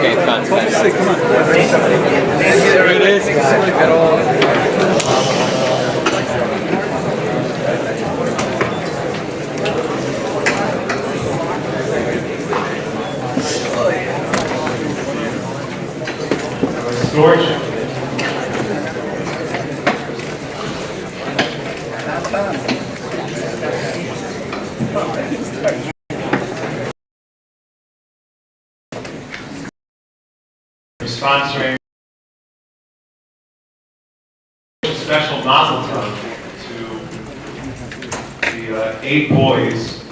Okay, come on. There it is. George. Sponsoring a special mazel tov to the 8 boys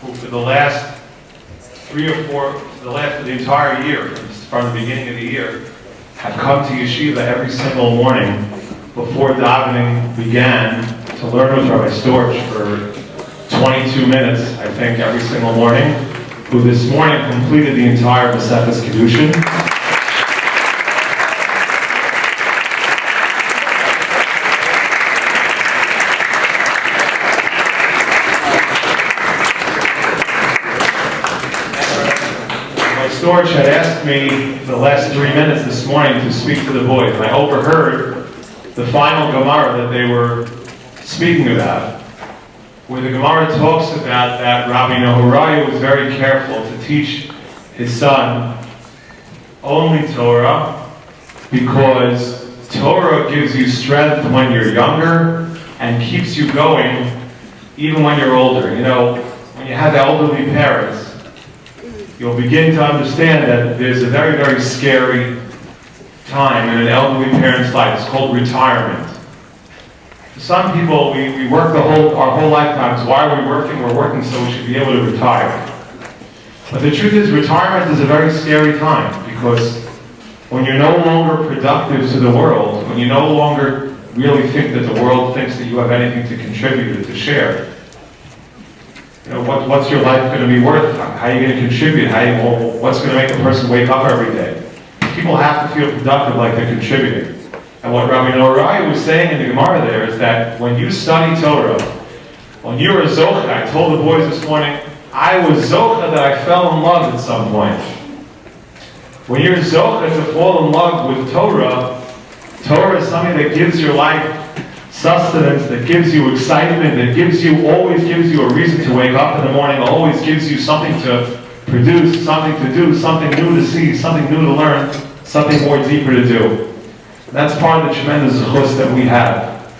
who for the last 3 or 4, for the entire year, from the beginning of the year, have come to yeshiva every single morning before davening began to learn with Rabbi Storch for 22 minutes, I think, every single morning, who this morning completed the entire Masechus Kedushin. Storch had asked me the last 3 minutes this morning to speak to the boys, and I overheard the final Gemara that they were speaking about, where the Gemara talks about that Rabbi Nehoriah was very careful to teach his son only Torah, because Torah gives you strength when you're younger and keeps you going even when you're older. You know, when you have elderly parents, you'll begin to understand that there's a very, very scary time in an elderly parent's life. It's called retirement. For some people, we work our whole lifetimes. Why are we working? We're working so we should be able to retire. But the truth is, retirement is a very scary time, because when you're no longer productive to the world, when you no longer really think that the world thinks that you have anything to contribute or to share, you know, what's your life going to be worth? How are you going to contribute? What's going to make a person wake up every day? People have to feel productive, like they're contributing. And what Rabbi Nehoriah was saying in the Gemara there is that when you study Torah, when you're a zocha, I told the boys this morning, I was zocha that I fell in love at some point. When you're zocha to fall in love with Torah, Torah is something that gives your life sustenance, that gives you excitement, that always gives you a reason to wake up in the morning, always gives you something to produce, something to do, something new to see, something new to learn, something more deeper to do. And that's part of the tremendous zechus that we have.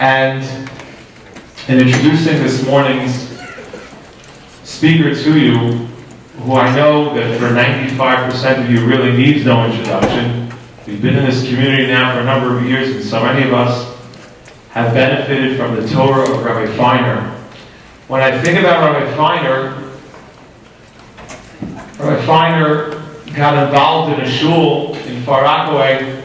And in introducing this morning's speaker to you, who I know that for 95% of you really needs no introduction, we've been in this community now for a number of years, and so many of us have benefited from the Torah of Rabbi Feiner. When I think about Rabbi Feiner got involved in a shul in Far Rockaway,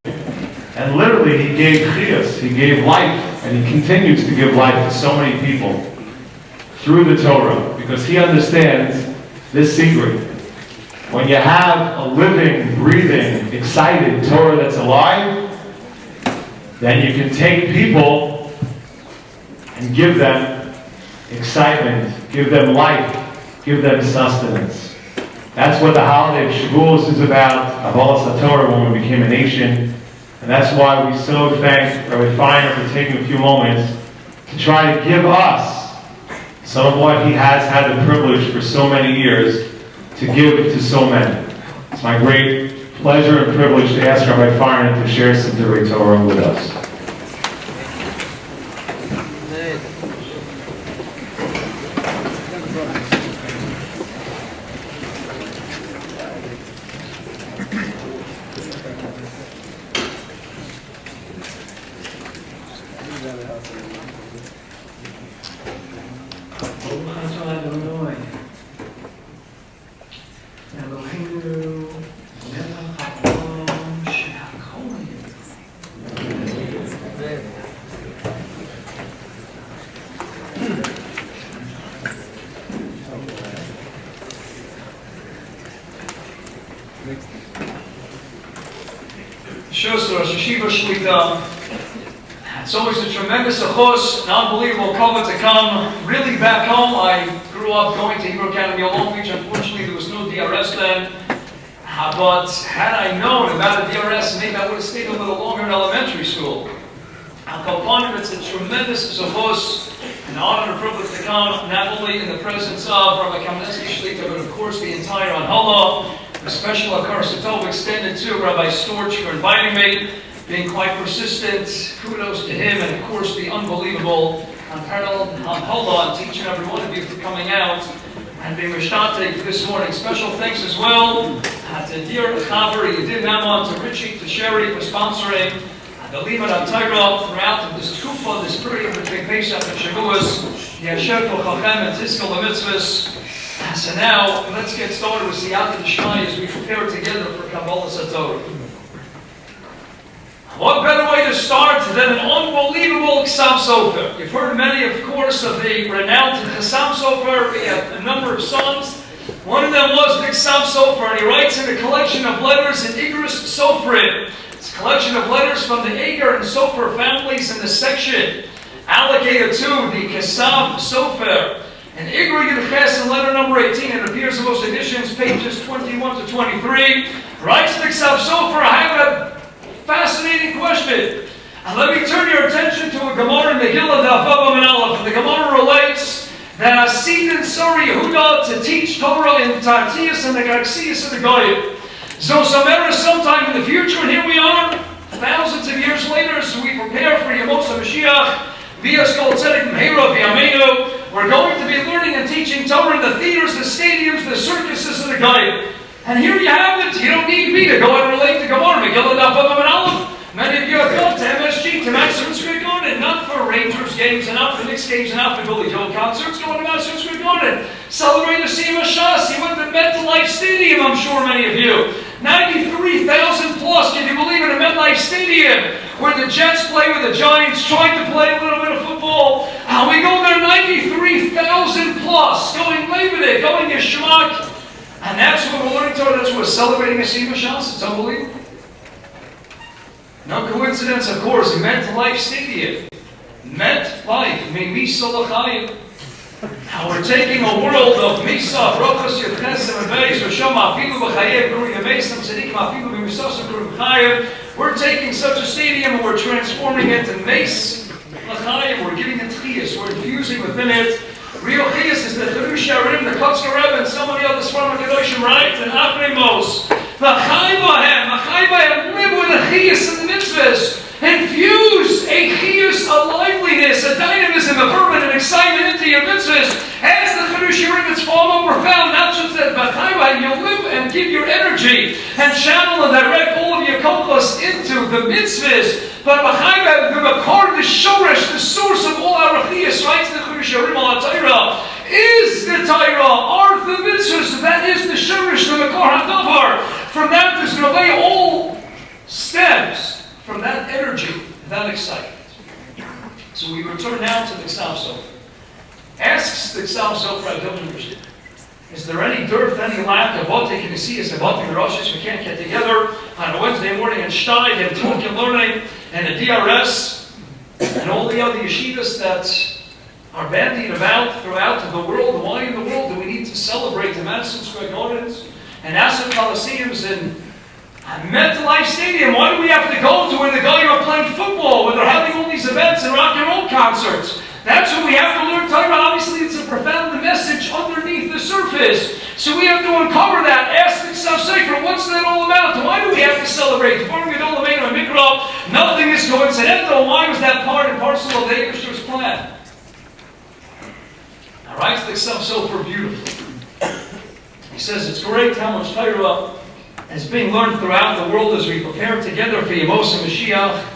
and literally he gave chiyus, he gave life, and he continues to give life to so many people through the Torah, because he understands this secret. When you have a living, breathing, excited Torah that's alive, then you can take people and give them excitement, give them life, give them sustenance. That's what the holiday of Shavuos is about, Avodas HaTorah, when we became a nation. And that's why we so thank Rabbi Feiner for taking a few moments to try to give us some of what he has had the privilege for so many years to give to so many. It's my great pleasure and privilege to ask Rabbi Feiner to share some Divrei Torah with us. It's always a tremendous zechus, an unbelievable kavod to come really back home. I grew up going to Hebrew Academy in Long Beach. Unfortunately, there was no DRS then. But had I known about a DRS, maybe I would have stayed a little longer in elementary school. It's a tremendous zechus, an honor and a privilege to come, not only in the presence of Rabbi Kamenetsky Shlita, but of course the entire Anhala. A special akarsatov extended to Rabbi Storch for inviting me, being quite persistent. Kudos to him, and of course the unbelievable, unparalleled Anhala, and to each and every one of you for coming out and being mishtate this morning. Special thanks as well to dear Chaver, Yedin Naman, to Richie, to Sherry for sponsoring the Limud on Torah throughout this Tkufa, this period between Pesach and Shavuos, Yasher Kochachem and Tizkel Mitzvahs. So now, let's get started with Siyata D'Shmai as we prepare together for Kabbalah Satorah. What better way to start than an unbelievable Chassam Sofer? You've heard many, of course, of the renowned Chassam Sofer. We have a number of songs. One of them was the Chassam Sofer, and he writes in a collection of letters in Igros Sofrim. It's a collection of letters from the Eger and Sofer families in the section allocated to the Chassam Sofer. And Igor Yudches in letter number 18, it appears in most editions, pages 21 to 23, writes the Chassam Sofer, I have a fascinating question. And let me turn your attention to a Gemara in Megillah Daf and Aleph. And the Gemara relates that Asid and Sari Yehuda to teach Torah in Tartius and the Garxias and the Goyim. Zosamera sometime in the future, and here we are, thousands of years later, so we prepare for Yemos HaMashiach, V'yas Kol Tzedek Meira V'yameinu. We're going to be learning and teaching Torah in the theaters, the stadiums, the circuses, and the Goyim. And here you have it. You don't need me to go and relate to Gemara, Megillah Daf and Aleph. Many of you have gone to MSG, to Madison Square Garden, not for Rangers games, and not for Knicks games, and not for Billy Joel concerts, going to Madison Square Garden. Celebrate the Siyum Shas. You went to MetLife Stadium, I'm sure many of you. 93,000 plus, can you believe it, a MetLife Stadium, where the Jets play with the Giants, trying to play a little bit of football. And we go there 93,000 plus, going Levitic, going Yeshmak. And that's what we're learning Torah, that's what we're celebrating a Siyum Shas. It's unbelievable. No coincidence, of course, MetLife Stadium. MetLife, Mimisa L'chaim. Now we're taking a world of Misa, Brachos, Yudchesim, and Beis, Rishom, Afilu B'chayev, Guri Yamesim, Tzadikim, Afilu B'misasim, Guri B'chayev. We're taking such a stadium and we're transforming it to Meis L'chaim. We're giving it Chiyas. We're infusing within it. Real Chiyas is the Cherush Harim, the Kotzker Rebbe, and so many other Svarim HaKadoshim, right? And Afremos. L'chaim B'hem, live with a Chiyas in the mitzvahs. Infuse a chiyus, a liveliness, a dynamism, a fervor, an excitement into your mitzvahs. As the Cherush Harim, it's far more profound, not just that, but you'll live and give your energy and channel and direct all of your kochos into the mitzvahs. But the makor, the shoresh, the source of all our chiyus, writes the Cherush Harim al Torah, is the Torah, are the mitzvahs. That is the shoresh, the makor hadavar. From that, there's going to lay all stems. From that energy, that excitement. So we return now to the Chassam Sofer. Asks the Chassam Sofer, I don't understand. Is there any dearth, any lack of what they can see as the Batim and Roshis? We can't get together on a Wednesday morning and Shtag and talk and learning and a DRS and all the other yeshivas that are bandied about throughout the world. Why in the world do we need to celebrate the Madison Square Gardens and Asset Coliseums and MetLife Stadium? Why do we have to go to where the guys are playing football, where they're having all these events and rock and roll concerts? That's what we have to learn Torah. Obviously, it's a profound message underneath the surface. So we have to uncover that. Ask the Chassam Sofer, what's that all about? Why do we have to celebrate? Nothing is coincidental. Why was that part and parcel of the Ebershter's plan? Now, writes the Chassam Sofer beautifully. He says it's great how much Torah is being learned throughout the world as we prepare together for Yemos HaMashiach.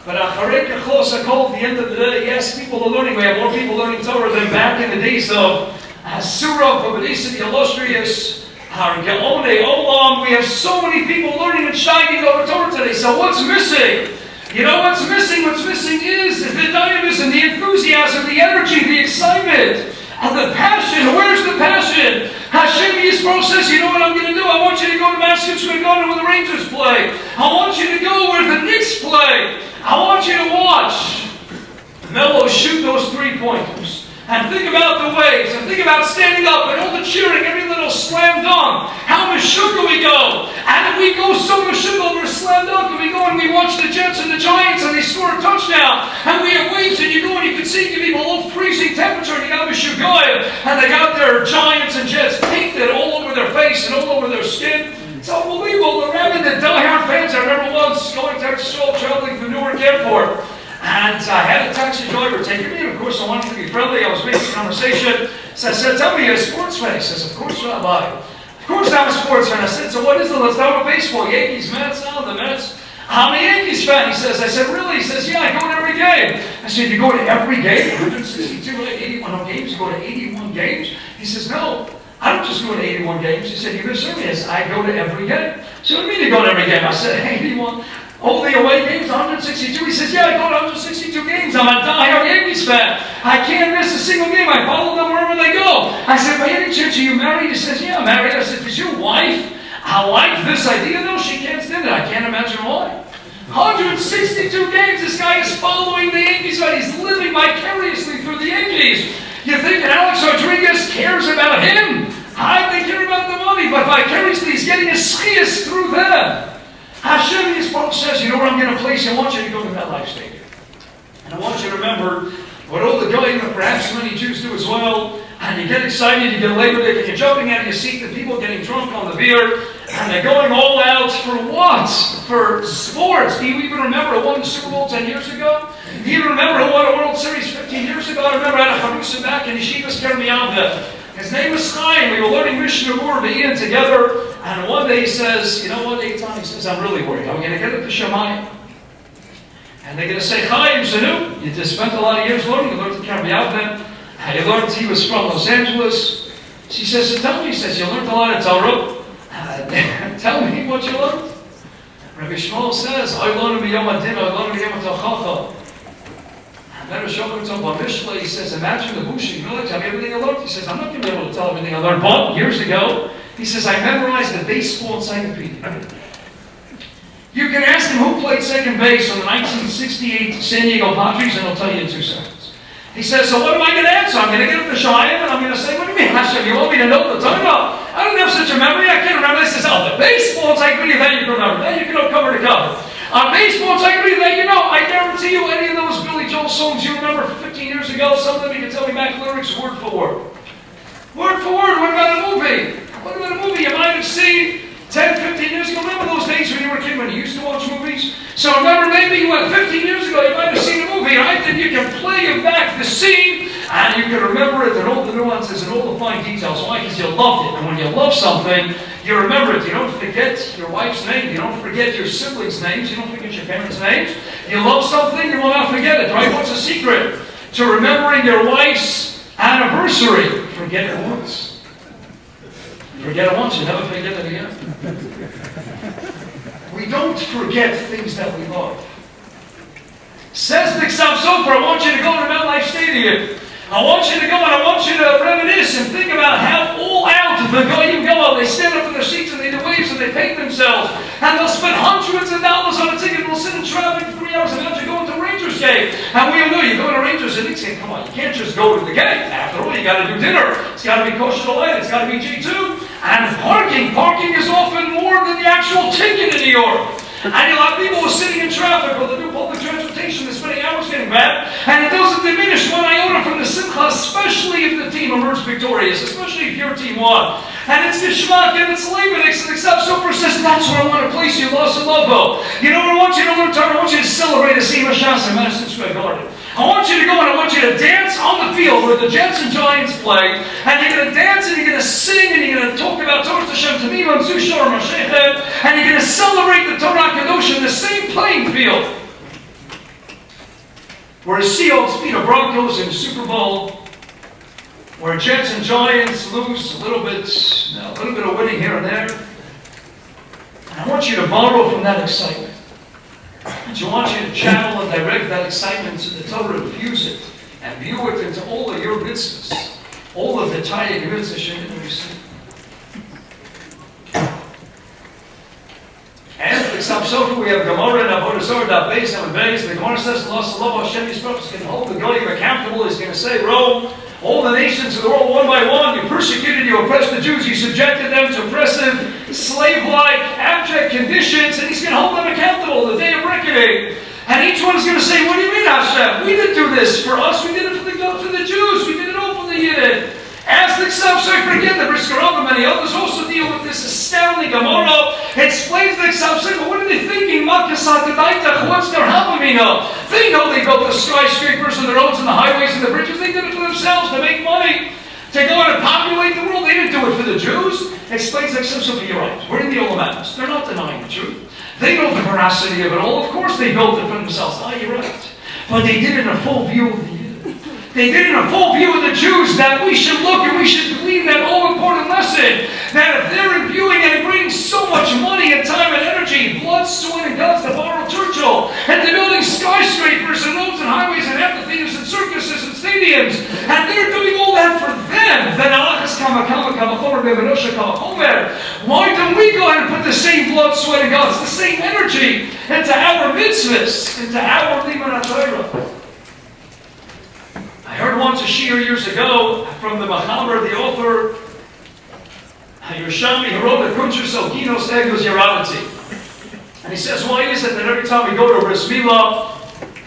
But at the end of the day, yes, people are learning. We have more people learning Torah than back in the days of Surah, Babadisa, the illustrious, our Geone, Olam. We have so many people learning and shining over Torah today. So what's missing? You know what's missing? What's missing is the dynamism, the enthusiasm, the energy, the excitement, and the passion. Where's the passion? Hashem Yisrael says, you know what I'm going to do? I want you to go to Madison Square Garden where the Rangers play. I want you to go where the Knicks play. I want you to watch Melo shoot those 3-pointers. And think about the waves, and think about standing up and all the cheering, every little slam dunk. How Meshuggah we go. And if we go so Meshuggah over a slam dunk, and we go and we watch the Jets and the Giants and they score a touchdown, and we have waves and you go and you can see it can be below freezing temperature, and you got Meshuggah, and they got their Giants and Jets painted all over their face and all over their skin. It's unbelievable. The rabbi, the diehard fans, I remember once going to Israel, traveling from Newark Airport. And I had a taxi driver taking me, and of course I wanted to be friendly. I was making conversation. So I said, "Tell me, you're a sports fan." He says, "Of course, Rabbi. Of course I'm a sports fan." I said, "So what is it? Let's talk about baseball. Yankees, Mets, the Mets." "I'm a Yankees fan." He says, I said, "Really?" He says, "Yeah, I go to every game." I said, "You go to every game? 162, 81 games? You go to 81 games?" He says, "No, I don't just go to 81 games." He said, "You're serious?" "I go to every game." So what do you mean you go to every game? I said, "81. Oh, the away games, 162. He says, "Yeah, I go to 162 games. I'm a diehard Yankees fan. I can't miss a single game. I follow them wherever they go." I said, "By any chance are you married?" He says, "Yeah, I'm married." I said, "Does your wife like this idea?" "No, she can't stand it." I can't imagine why. 162 games, this guy is following the Yankees, but he's living vicariously through the Yankees. You think Alex Rodriguez cares about him? They care about the money, but vicariously he's getting his schias through them. Hashem Yisrael says, "You know where I'm going to place you? I want you to go to that life stadium. And I want you to remember what all the goyim, and perhaps many Jews do as well, and you get excited, you get labored, and you're jumping out of your seat, the people getting drunk on the beer, and they're going all out for what? For sports. Do you even remember who won the Super Bowl 10 years ago? Do you remember who won a World Series 15 years ago? I remember I had a Harusa back in Yeshivas Kermiyavda. His name was Chaim. We were learning Mishnah Mur Ian together. And one day he says, "You know what, Eytan?" He says, "I'm really worried. I'm going to get up to Shemayim. And they're going to say, 'Chaim Zanu, you just spent a lot of years learning. You learned to Kermiyavda. And you learned he was from Los Angeles.'" She says, "So tell me," he says, "you learned a lot of Torah. Tell me what you learned." Rabbi Shmuel says, "I learned B'yom Adin, I learned B'yom Tochacha." He says, "Imagine the bush. You know, like, tell me everything I learned." He says, "I'm not going to be able to tell everything I learned, but years ago," he says, "I memorized the baseball encyclopedia." You can ask him who played second base on the 1968 San Diego Padres, and he'll tell you in 2 seconds. He says, "So what am I going to answer? I'm going to get up to Shayim, and I'm going to say, 'What do you mean, Hashem? You want me to know the Torah? I don't have such a memory. I can't remember.'" He says, "Oh, the baseball encyclopedia, that you can remember. That you can know cover to cover. Baseball encyclopedia, that you know. I guarantee you any of those Billy Joel songs you remember 15 years ago, some of them you can tell me back lyrics word for word. Word for word. What about a movie? What about a movie you might have seen 10, 15 years ago? Remember those days when you were a kid when you used to watch movies? So remember, maybe you went 15 years ago, you might have seen a movie, right? Then you can play back the scene, and you can remember it, and all the nuances, and all the fine details. Why? Because you loved it. And when you love something, you remember it. You don't forget your wife's name. You don't forget your siblings' names. You don't forget your parents' names. You love something, you will not forget it, right? What's the secret to remembering your wife's anniversary? Forget it once. Forget it once, you never forget it again. We don't forget things that we love. Says the Ksav Sofer, "I want you to go to Mount Life Stadium. I want you to go and I want you to reminisce and think about how all out the goyim go. They stand up in their seats and they do waves and they paint themselves. And they'll spend hundreds of dollars on a ticket. They'll sit in traffic for 3 hours and imagine going to a Rangers game. And we all know you go to Rangers and they say, come on, you can't just go to the game. After all, you got to do dinner. It's got to be kosher to light. It's got to be G2. And parking is often more than the actual ticket in New York. And a lot of people are sitting in traffic or they do public transportation, they're spending hours getting back, and it doesn't diminish one iota from the simcha, especially if the team emerged victorious, especially if your team won. And it's Geshmak and it's Leibniz, and the Ksav Sofer says, that's where I want to place you, Los Lovo. You know what I want you to learn, Torah? I want you to celebrate a Sima Shas in Madison Square Garden. I want you to go and I want you to dance on the field where the Jets and Giants play, and you're going to dance and you're going to sing and you're going to talk about Torah Hashem Tamim and Zushor and Mashechet, and you're going to celebrate the Torah Kadosh in the same playing field where Seahawks beat the Broncos in the Super Bowl, where Jets and Giants lose a little bit of winning here and there. And I want you to borrow from that excitement. And I want you to channel and direct that excitement to the Torah, infuse it, and view it into all of your mitzvahs, all of the tiny mitzvahs you receive. And the Ksav Sofer, we have Gemara and Avodah Zarah, Daf Beis and Beis. The Gemara says, "Los Lovo Hashem Yisrael is going to hold the goyim accountable. He's going to say, Rome, All the nations of the world, one by one, you persecuted, you oppressed the Jews, you subjected them to oppressive, slave-like, abject conditions, and he's going to hold them accountable the day of reckoning. And each one is going to say, what do you mean, Hashem? We didn't do this for us, we did it for the Jews, we did it all for the Yidden. As the Ksav Sefer again, the Brisker Rav and many others also deal with this astounding Gemara. It explains the Ksav Sefer. What are they thinking? What's their Havamina? They know they built the skyscrapers and the roads and the highways and the bridges. They did it for themselves to make money, to go out and populate the world. They didn't do it for the Jews. It explains the Ksav Sefer. You're right. We're in the Olamatis. They're not denying the truth. They know the veracity of it all. Of course they built it for themselves. You're right. But they did it in a full view of the They did in a full view of the Jews that we should look and we should believe that all-important lesson, that if they're imbuing and bringing so much money and time and energy, blood, sweat, and guts to borrow Churchill, and to building skyscrapers and roads and highways and amphitheaters and circuses and stadiums, and they're doing all that for them, then why don't we go ahead and put the same blood, sweat, and guts, the same energy into our mitzvahs, into our Limud Torah? I heard once a shiur years ago from the Machaber, the author, Yerushalmi, who wrote the Kuntres Okinos Egos Yeravati. And he says, why is it that every time we go to Bris Milah,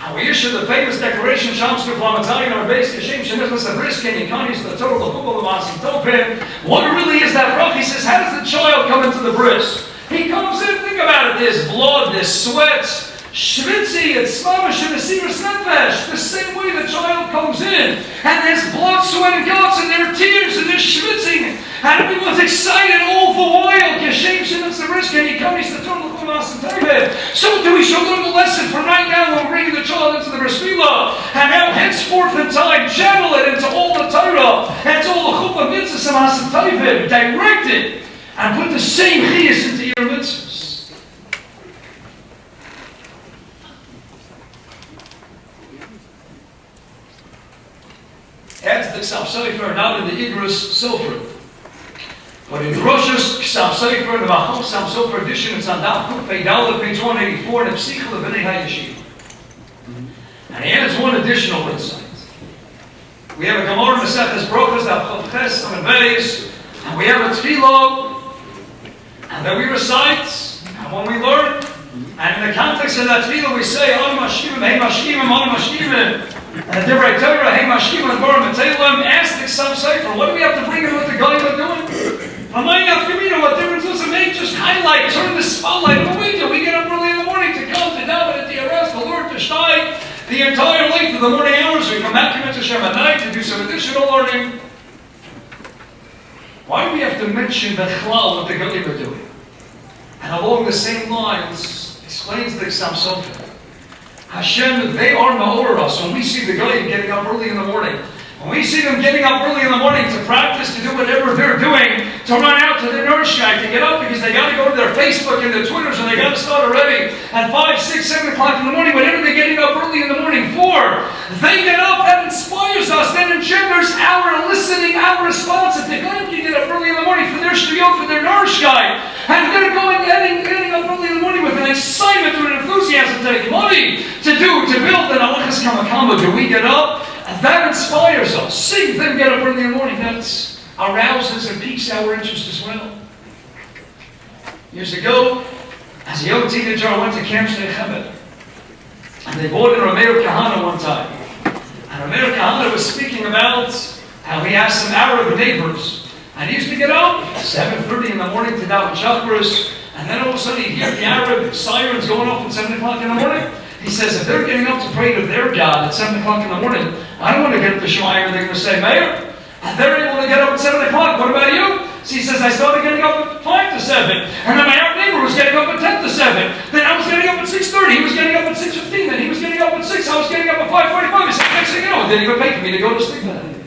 and we issue the famous declaration, Shams Kuflamatzayin, our base, Hashem Shemichas Abris, Ken Yikanis, the Torah, the Kubal, the Masim Topim, what really is that brach? He says, how does the child come into the bris? He comes in, think about it, there's blood, there's sweat, Shvitzi, it's mamash and Mesiras Nefesh, the same way the child comes in, and there's blood, sweat, and guts, and there are tears, and there's schwitzing, and everyone's excited all the while. So do we should learn the lesson from right now when we're bringing the child into the Bris Milah, and now henceforth in time, channel it into all the Torah, and to all the Chuppah mitzvahs and Masim Tovim, direct it, and put the same chiyus into your mitzvahs. Adds the Ksav Sefer, not in the Igros Sefer. But in the Rosh's Ksav Sefer, the Machal Ksav Sefer edition, it's on Daf Kuf Pei Dalet, page 184, and Psichel of B'nai HaYeshiva. And he adds one additional insight. We have a Gemara Maseches Brochas, Daf Chav Ches, Amud Beis, and we have a Tefillah, and then we recite, and when we learn, and in the context of that Tefillah, we say, Anu Mashkivim, Hey Mashkivim, Anu Mashkivim. And the Divrei Torah, Hey Mashkim and Bar Mateilim, ask the Ksav Sefer, what do we have to bring in what the Goyim are doing? What difference does it make? Just highlight, turn the spotlight. What we do? We get up early in the morning to come to daven at the arrest, the Lord to Shtai, the entire length of the morning hours. We come back to Hashem at night to do some additional learning. Why do we have to mention Bechlal what the Goyim are doing? And along the same lines, explains the Ksav Sefer. Hashem, they are ma'or us. When we see the Goyim getting up early in the morning, when we see them getting up early in the morning to practice, to do whatever they're doing, to run out to their Nurshkai, to get up because they got to go to their Facebook and their Twitters and they got to start already at 5, 6, 7 o'clock in the morning, whatever they're getting up early in the morning for, they get up, that inspires us, that engenders our listening, our response. If the Goyim can get up early in the morning for their Shtuyot, for their Nurshkai, and they're going getting up early in the morning with an excitement, with an enthusiasm to take money, to build an Alachas Kamakama, do we get up? That inspires us. Seeing them get up early in the morning, that arouses and piques our interest as well. Years ago, as a young teenager, I went to Camp Shnei Chemed. And they brought in Rameir Kahana one time. And Rameir Kahana was speaking about how he has some Arab neighbors. And he used to get up 7:30 in the morning to daven Chakras. And then all of a sudden he'd hear the Arab sirens going off at 7 o'clock in the morning. He says, if they're getting up to pray to their God at 7 o'clock in the morning, I don't want to get up to Shema, and they're going to say, Mayor, and they're able to get up at 7 o'clock. What about you? So he says, I started getting up at 5 to 7. And then my Arab neighbor was getting up at 10 to 7. Then I was getting up at 6:30. He was getting up at 6:15. Then he was getting up at 6. I was getting up at 5:45. He said, next thing you know, didn't even pay for me to go to sleep that night.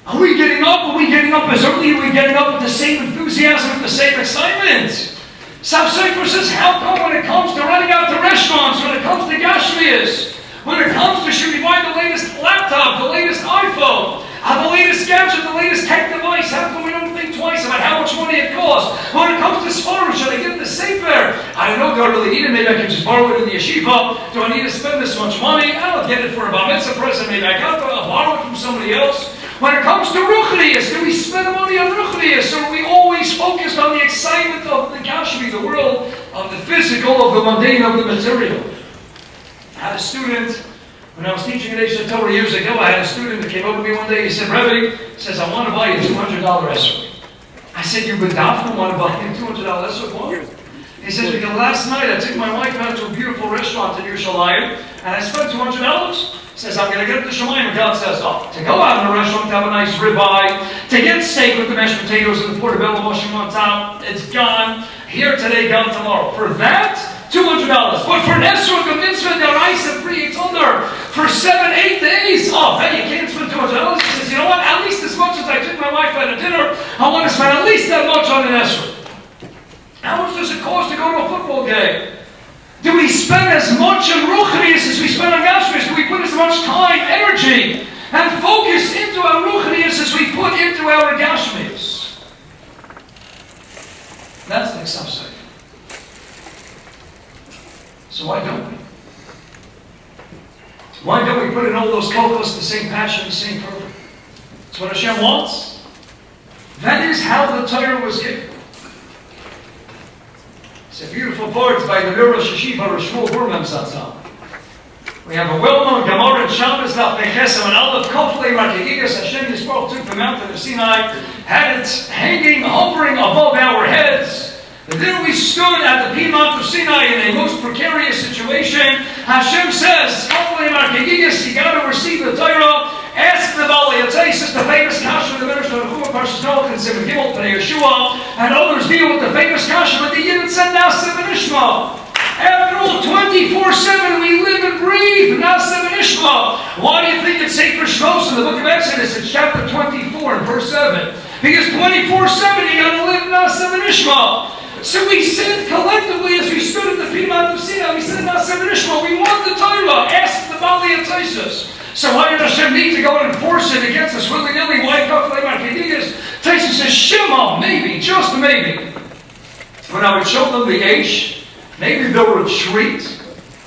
Are we getting up? Are we getting up as early? Are we getting up with the same enthusiasm, with the same excitement? Ksav Sefer says, how come when it comes to running out to restaurants, when it comes to Gashmias, when it comes to should we buy the latest laptop, the latest iPhone, the latest gadget, the latest tech device, how come we don't think twice about how much money money it costs. When it comes to Sforim, should I get the Sefer? I don't know, do I really need it? Maybe I can just borrow it in the yeshiva. Do I need to spend this much money? I'll get it for a bar mitzvah present. Maybe I'll borrow it from somebody else. When it comes to Ruchnius, do we spend money on Ruchnius? Or are we always focused on the excitement of the Gashmi, the world of the physical, of the mundane, of the material? I had a student, when I was teaching at Torah years ago, I had a student that came over to me one day. He said, Rebbe, says, I want to buy a $200 esrog. I said, you've been doubtful, want to buy a $200 esrog? Why? He says, because last night I took my wife out to a beautiful restaurant in Yerushalayim, and I spent $200. He says, I'm going to get up to Shemayim, and God says, oh, to go out in a restaurant, to have a nice ribeye, to get steak with the mashed potatoes and the portobello mushroom on top, it's gone. Here today, gone tomorrow. For that, $200. But for an esrog, a mitzvah, deraisa, $300 for 7-8 days. Oh, hey, you can't spend $200. He says, you know what? At least as much as I took my wife out to dinner, I want to spend at least that much on an esrog. How much does it cost to go to a football game? Do we spend as much on Ruchnius as we spend on Gashmius? Do we put as much time, energy, and focus into our Ruchnius as we put into our Gashmius? That's the subset. So why don't we? Why don't we put in all those kokos, the same passion, the same fervor? It's what Hashem wants. That is how the Torah was given. It's a beautiful part by the Rosh Hashiva, Shmuel Burman Zatzal. We have a well-known Gemara in Shabbos, Daf Pechesem, and Aleph Koflei Rakigigas. Hashem Yisrael took the mountain of Sinai, had it hanging, hovering above our heads. And then we stood at the Piedmont of Sinai in a most precarious situation. Hashem says, Koflei Rakigigas, you got to receive the Torah. Ask the Bali Yataisis, the famous kasha of the minister of Chuma Parshas Noach and Simon Gimel Pnei Yeshua, and others deal with the famous kasha, but they didn't send Naaseh V'Nishma. After all, 24/7 we live and breathe Naaseh V'Nishma. Why do you think it's Sefer Shmos in the book of Exodus? It's chapter 24 and verse 7. Because 24/7 you got to live Naaseh V'Nishma. So we said collectively as we stood at the Piedmont of Sinai, we said Naaseh V'Nishma. We want the Torah. Ask the Bali Yataisis. So why did Hashem need to go and enforce it against us willy-nilly? Why go for Taisa says, Shema, maybe, just maybe. When I would show them the Aish, maybe they'll retreat,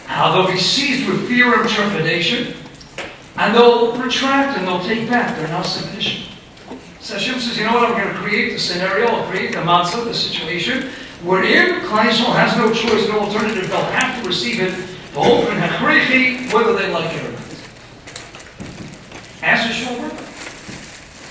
they'll be seized with fear and trepidation, and they'll retract and they'll take back their non-submission. So Hashem says, you know what, I'm going to create the scenario, I'll create the matzah, the situation, wherein Klal Yisrael has no choice, no alternative, they'll have to receive it, whether they like it or not. Answer Shulman.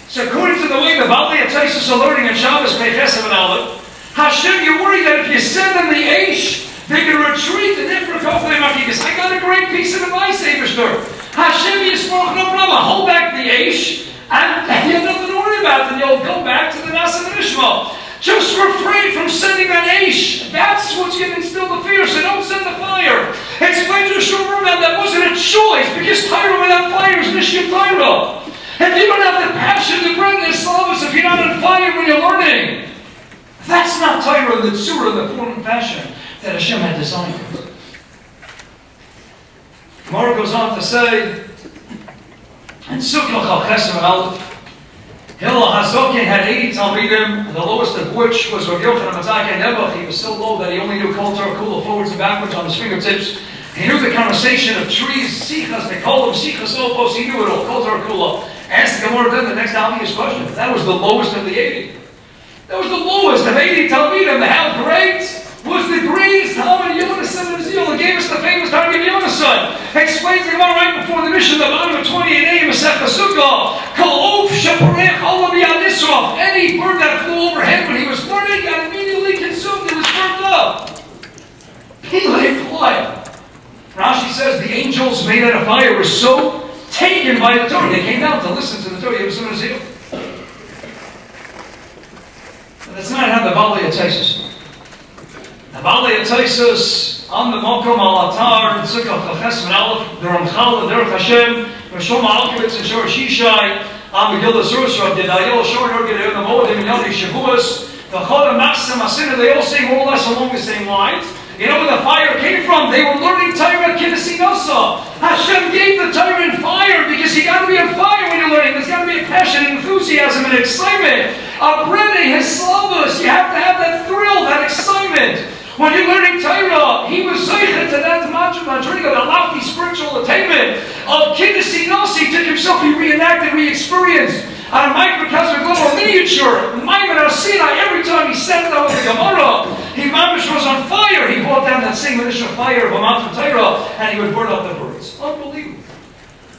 So according to the way the Bali Yataisis are learning in Shabbos, Pechesem and Aleph, Hashem, you're worried that if you send them the Aish, they can retreat and then for a couple of Makikas. I got a great piece of advice, Eberster. Hashem, you spoke, no problem. Hold back the Aish, and you have nothing to worry about. Then you'll go back to the Naaseh V'Nishma. Just refrain from sending that Aish. That's what's going to instill the fear, so don't send the fire. Explain to Shulman that wasn't a choice, because Torah without fire is Nishim Torah. If you don't have the passion to bring this service, if you're not on fire when you're learning, that's not Torah, the Tzura, the form and fashion that Hashem had designed it. Gemara goes on to say, and Sukkah Chal Chesem and Aleph, Hillel HaZokin had 80 Talmidim, the lowest of which was Rabbi Yochanan Matzake Nebuch. He was so low that he only knew Kol Torah Kula forwards and backwards on his fingertips. He knew the conversation of trees, Sichas, they call them Sichas Ophos, he knew it all, Kol Torah Kula. Asked the Gemara then the next obvious question. That was the lowest of the 80. That was the lowest of 80 Talmidim. How great was the greatest Talmud Yonasan of Israel that gave us the famous Talmud Yonasan. Explains the Gemara right before the mission, the bottom of 28a, Masechta Sukkah. Kol Of Shaparech Olam Yad Yisrof. Any bird that flew overhead when he was learning got immediately consumed. It was burnt up. He lay quiet. Rashi says the angels made out of fire were so taken by the Torah. They came down to listen to the Torah. But that's not how the Bali Yataisis. The Bali Yataisis on the Mokom al Atar, the Sukkah Chal Chesem and Aleph, the Ramchal, the Derech Hashem, the Shom Alkevitz and Shor Shishai, on the Gildas Urusra, the Dayel Shor Yorgid, the Moedim and Yoni Shavuos, the Chodam Maxim Asina, they all say more or less along the same lines. You know where the fire came from? They were learning Torah Kiddushin Nosa. Hashem gave the Torah in fire because you got to be on fire when you're learning. There's got to be a passion, enthusiasm, and excitement. A breathing, his slavas. You When you're learning Torah, he was zeicher to that madriga, the lofty spiritual attainment of Kiddushin Nasi, took himself, he reenacted, re-experienced on a microcosmic level, a miniature. Maimon Sinai, every time he sat down with the Gemara, he mamish was on fire. He brought down that same initial fire of a mountain Torah, and he would burn up the birds. Unbelievable.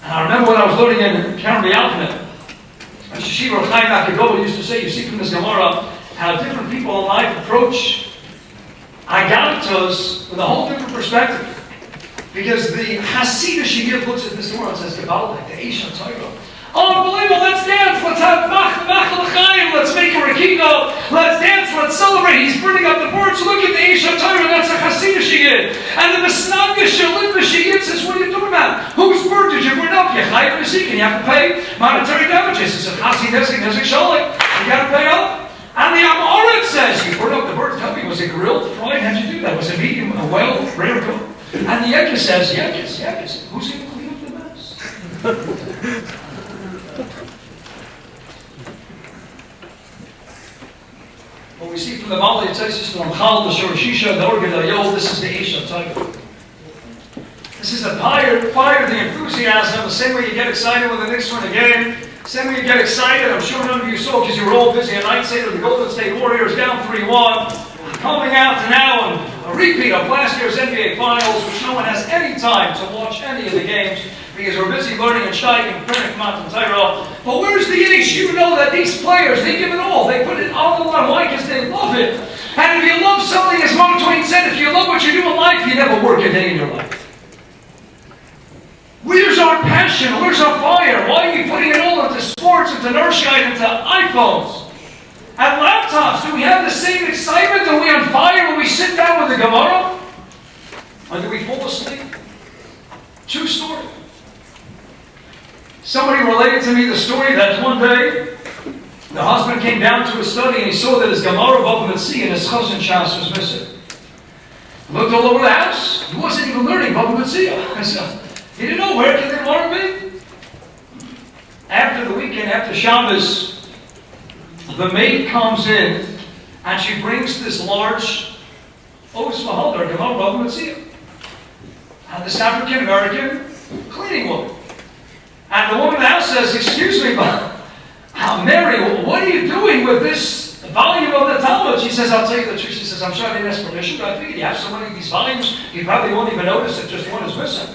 And I remember when I was learning in Rabbi Eytan and Sheshiva Chaim Akagoba used to say, you see from this Gemara, how different people in life approach Agatos with a whole different perspective. Because the Hasidic Shigir looks at this Gemara and says, Gabaldik, the Eisha Torah. Unbelievable, let's dance, let's have Machal Chaim, let's make a Rekino, let's dance, let's celebrate. He's burning up the birds, look at the Eisha Torah, that's a Hasidic Shigir. And the Mesnagah Shalit Shigir says, what are you doing about? Whose bird did you burn up? You Chaim Nasi, and you have to pay monetary damages. It's a Hasidic Shalit, you got to pay up. And the Amorit says, you burned up the bird, tell me, was it grilled, fried, how'd you do that? Was it medium, well, rare, good? And the Yekis says, Yekis, who's going to clean up the mess? What we see from the Mali, it says the Ramchal, the Shorashisha, the Organ, the Yol, this is the Eisha Tiger. This is the fire, the enthusiasm, the same way you get excited when the Knicks win a game. Same way you get excited, I'm sure none of you saw because you were all busy at night, say to the Golden State Warriors down 3-1, coming out to now and a repeat of last year's NBA Finals, which no one has any time to watch any of the games because we're busy learning and shining and printing Mountain Torah. But where's the Yiddish? You know that these players, they give it all. They put it all the line. Why? Because they love it. And if you love something, as Mark Twain said, if you love what you do in life, you never work a day in your life. Where's our passion? Where's our fire? Why are we putting it all into sports, into Nurshkeit, into iPhones? And laptops, do we have the same excitement? Are we on fire when we sit down with the Gemara? Or do we fall asleep? True story. Somebody related to me the story that one day, the husband came down to his study and he saw that his Gemara Bava Metzia and his Chazon Shas was missing. He looked all over the house. He wasn't even learning Bava Metzia. He didn't know where could the Gemara be. After the weekend, after Shabbos, the maid comes in and she brings this large Osmahalder Gemara Bava Metzia. And this African American cleaning woman. And the woman in the house says, excuse me, but Mary, what are you doing with this volume of the Talmud? She says, I'll tell you the truth. She says, I'm sure I didn't ask permission, but I figured you have so many of these volumes, you probably won't even notice that just one is missing.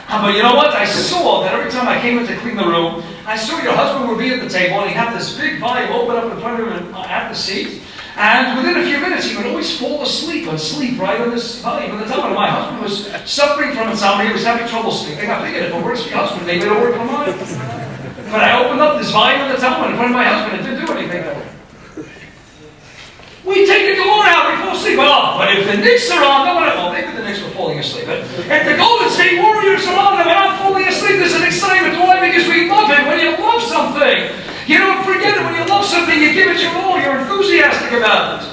But you know what? I saw that every time I came in to clean the room, I saw your husband would be at the table and he'd have this big volume open up in front of him at the seat. And within a few minutes, he would always fall asleep and sleep right on this volume. And the time my husband was suffering from insomnia, he was having trouble sleeping. I figured if it works for your husband, maybe it'll work for mine. But I opened up this volume of the Talmud in front of my husband. It didn't do anything for him. We take the Gemara out, we fall asleep. Oh, but if the Knicks are on, no one, well, maybe the Knicks were falling asleep. But if the Golden State Warriors are on, and we're not falling asleep, there's an excitement. Why? Because we love it. When you love something, you don't forget it. When you love something, you give it your all. You're enthusiastic about it.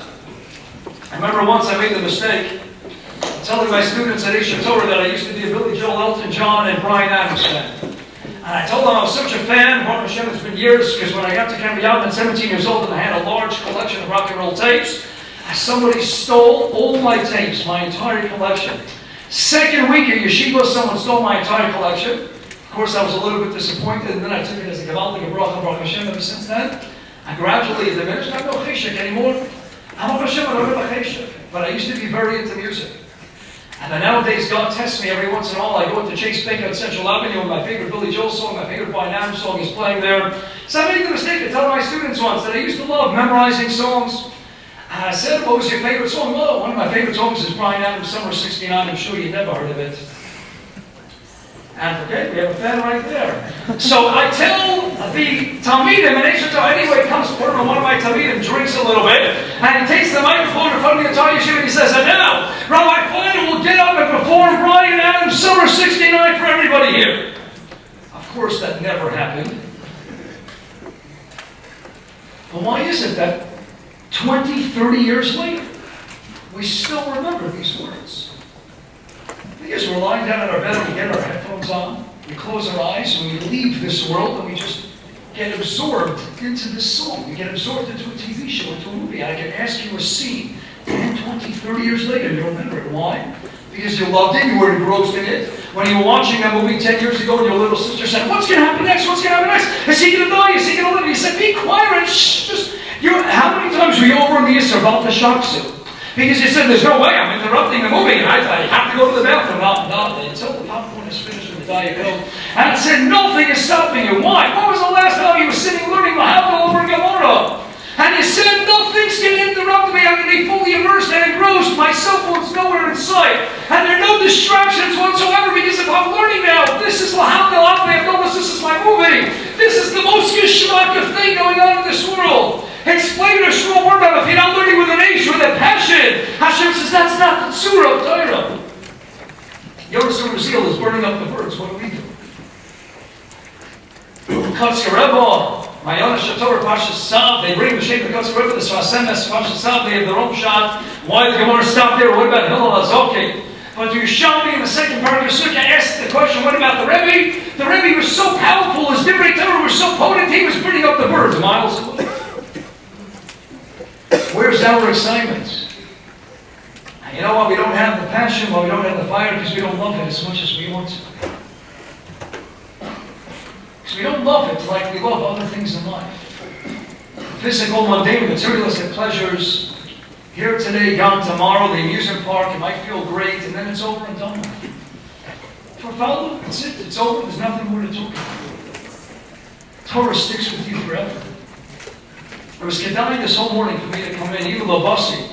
I remember once I made the mistake of telling my students at Eisha Torah that I used to be a Billy Joel, Elton John, and Bryan Adams fan. And I told them I was such a fan. Baruch Hashem, it's been years, because when I got to Rabbi Eytan at 17 years old and I had a large collection of rock and roll tapes, somebody stole all my tapes, my entire collection. Second week at yeshiva, someone stole my entire collection. Of course, I was a little bit disappointed, and then I took it as a Gavaldik Bracha, Baruch Hashem. Ever since then, I gradually diminished. I have no cheshek anymore. I'm Baruch Hashem, I don't have a cheshek. But I used to be very into music. And then nowadays, God tests me every once in a while. I go into Chase Bank on Central Avenue, and my favorite Billy Joel song, my favorite Bryan Adams song is playing there. So I made the mistake of telling my students once that I used to love memorizing songs. And I said, what was your favorite song? Well, one of my favorite songs is Bryan Adams' Summer 69. I'm sure you've never heard of it. And okay, we have a fan right there. So I tell the Talmidim, and anyway, comes forward, and one of my Talmidim drinks a little bit, and he takes the microphone in front of the entire yeshiva, and he says, and now, Rabbi Feiner will get up and perform Bryan Adams' Summer 69 for everybody here. Of course, that never happened. But why is it that 20, 30 years later, we still remember these words? Because we're lying down in our bed and we get our headphones on, we close our eyes and we leave this world and we just get absorbed into this song. We get absorbed into a TV show, into a movie. I can ask you a scene 10, 20, 30 years later, you remember it. Why? Because you loved it, you were engrossed in it. When you were watching that movie 10 years ago, and your little sister said, what's going to happen next? What's going to happen next? Is he going to die? Is he going to live? You said, be quiet and shh. How many times were you over in the Yisr about the Shaksu? Because you said, there's no way, I'm interrupting the movie, and I have to go to the bathroom. Not until the popcorn is finished with the Diet Coke. And I said, nothing is stopping you. Why? When was the last time you were sitting learning Mahavdal over Gemara? And you said, nothing's going to interrupt me. I'm going to be fully immersed and engrossed. My cell phone's nowhere in sight. And there are no distractions whatsoever, because if I'm learning now, this is Mahavdal, this is my movie. This is the most geschmack thing going on in this world. Explain a shul word of it. If you're not learning with an H, with a passion, Hashem says that's not the surah of Torah. Yoda Zeal is burning up the birds. What do we do? Katzker Rebbe, Mayana Shator, Pasha Sav, they bring the shape of Katzker Rebbe, the Svasemes, Pasha Sav, they have their own shot. Why did the Gemara stop there? What about Hillel? Okay. But you show me in the second part of your sukkah, asked the question, what about the Rebbe? The Rebbe was so powerful, his Divrei Torah was so potent, he was burning up the birds miles away. Where's our excitement? You know why we don't have the passion, why we don't have the fire? Because we don't love it as much as we want to. Because we don't love it like we love other things in life. Physical, mundane, materialistic pleasures. Here today, gone tomorrow, the amusement park, it might feel great, and then it's over and done with. For Father, that's it, it's over, there's nothing more to talk about. Torah sticks with you forever. It was Kedai this whole morning for me to come in, even Lobasi.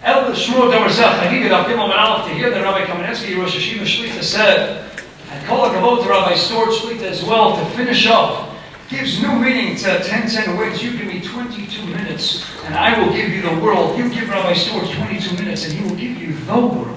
El Shmuel Domerzach, I needed Abdimah Manalef to hear that Rabbi Kamenetsky, Rosh Hashiva Shlita said, and call a kavod to Rabbi Stuart Shlita as well, to finish up, gives new meaning to 10 words. You give me 22 minutes, and I will give you the world. You give Rabbi Stuart 22 minutes, and he will give you the world.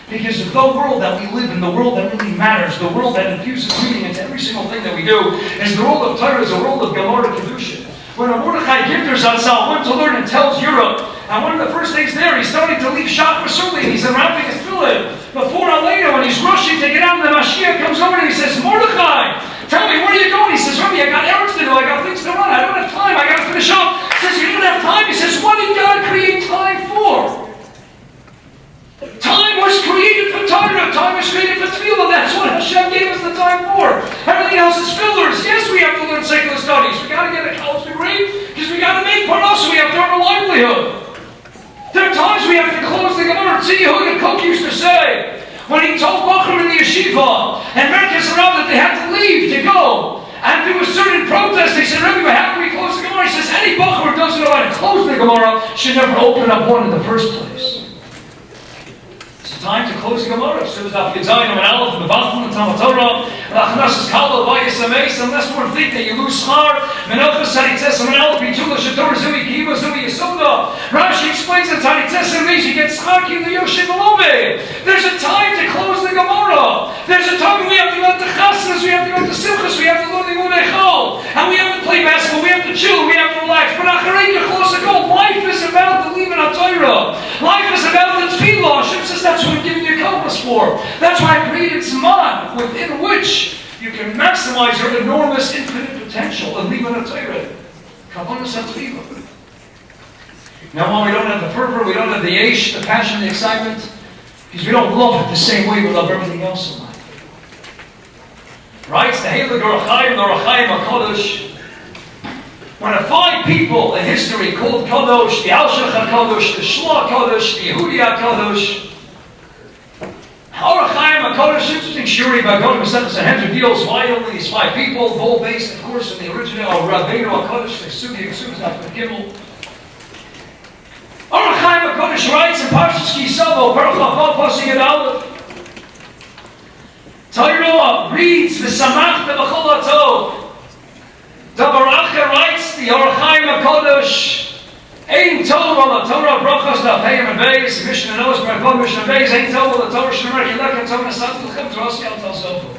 Because the world that we live in, the world that really matters, the world that infuses meaning into every single thing that we do, is the world of Torah, is the world of Gemara Kedusha. When Mordechai Gifter Zatzal went to learn and tells Europe, and one of the first days there, he's starting to leave Shach Masuli, and he's unwrapping his tefillin. Before or later, when he's rushing to get out, the Mashiach comes over and he says, Mordechai, tell me, where are you going? He says, Rabbi, I got errands to do, I got things to run, I don't have time, I got to finish up. He says, you don't have time? He says, what did God create time for? Time was created for Torah. Time was created for tefillah. That's what Hashem gave us the time for. Everything else is fillers. Yes, we have to learn secular studies. We got to get a college degree because we got to make parnasa. We have to earn a livelihood. There are times we have to close the Gemara. See, Yehuda Koch used to say when he told Bachar in the yeshiva and Merkez Rav that they had to leave to go and do a certain protest. They said, Rebbe, how can we close the Gemara? He says, any Bachar who doesn't know how to close the Gemara should never open up one in the first place. Time to close the Gemara. So it's Daf Yudzayin and Aleph, the Bavachon and Talmud Torah, Achnas is Kala, Vayis Ameis, unless one think that you lose schar, Menachas Tanitzes and Aleph, Bitula Shator, Zui Kiva, Zui Yisuda. Rashi explains that Tanitzes and Ameis, you get schar, Kiva Yoshim Alome. There's a time to close the Gemara. There's a time when we have to go to Chasnas, we have to go to Simchas, we have to go to Munechol, and we have to play basketball, we have to chill, we have to relax. But Acharei Yechlos Hakol, life is about believing on Torah. Life is about the Tefillah. Hashem says that's what I'm giving you compass for. That's why I created Zman, within which you can maximize your enormous, infinite potential and leave it a Torah. Kavanas HaTefillah. Now, while we don't have the fervor, we don't have the yesh, the passion, the excitement, because we don't love it the same way we love everything else in life. Right? It's the Heilig Orachayim, the Orachayim HaKadosh. When the 5 people in history called Kadosh, the Alshach HaKadosh, the Shlah HaKadosh, the Yehudi HaKadosh, Orachayim HaKadosh, interesting Shuri by God Masechah Sanhedrin deals why only these 5 people, all based, of course, in the original Rabbeinu HaKadosh, the Sugi HaKadosh, not the Gimel. Orachayim HaKadosh writes in Parshas Ki Savo, Baruch HaVav, Pasuk Yud Aleph, Torah reads, V'samachta b'chol ha'tov. Dabaracha writes, the Orachayim HaKadosh, Ein Tov al Torah brachas dafayim and beis, Mishnah knows by God Mishnah beis, Ein Tov al Torah shemar yilek and Torah nasat l'chem trosi al talsofu.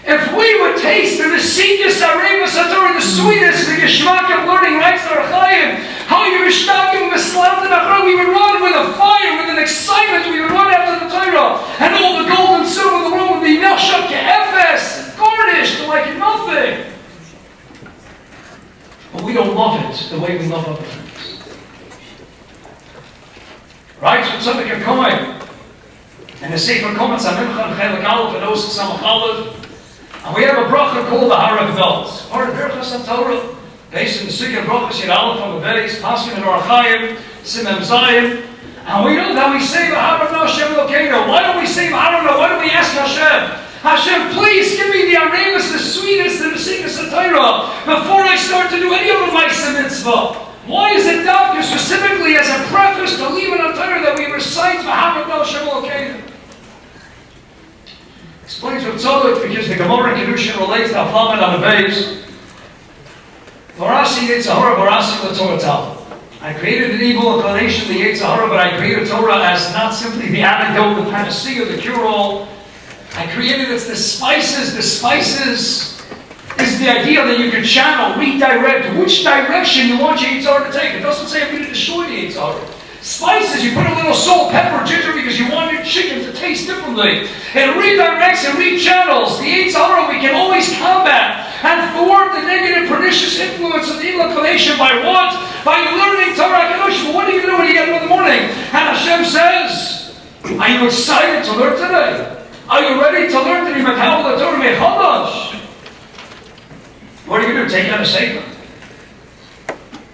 If we would taste the sweetness of the sweetness, the geschmack of learning, writes the Orachayim, how you rishtakim v'slam the we would run with a fire, with an excitement, we would run after the Torah, and all the gold and silver in the world would be melshak ke'efes, garnished like nothing. But we don't love it the way we love other things. Writes with Tzaddik HaKohen. And the Sefer comments on Mincha and Chelik Aleph and Os Samach Aleph. And we have a bracha called the Har of Notes. Part of Birchas Torah, based in the Sugya Brachas Yid Aleph on the base, Pasuk and Orachayim, Simem Zayim. And we know that we say the Har of Notes Hashem Elokeinu. Why don't we say the Har of Notes? Why don't we ask Hashem? Hashem, please give me the aremas, the sweetest, the Mesikas Torah before I start to do any of my mitzvah. Why is it done specifically as a preface to leave it on Torah that we recite the Har of Notes Hashem Elokeinu? Explains with Tzaddik because the Gemara in Kedushin relates to Aflamet on the base. Barasi Yitzhahara Barasi LaTorah Tal. I created an evil inclination, the Yitzhahara, but I created Torah as not simply the antidote, the panacea, the cure-all. I created it as the spices. The spices is the idea that you can channel, redirect which direction you want your Yitzhahara to take. It doesn't say I'm going to destroy the Yitzhahara. Spices, you put a little salt, pepper, ginger because you want your chicken to taste differently. It redirects and rechannels. The Yitzhahara we can always combat and thwart the negative, pernicious influence of the evil inclination by what? By learning Torah Kadosh. But what do you do when you get up in the morning? And Hashem says, are you excited to learn today? Are you ready to learn to be Makabel the Torah Mechadash? What are you going to do? Take out a sefer?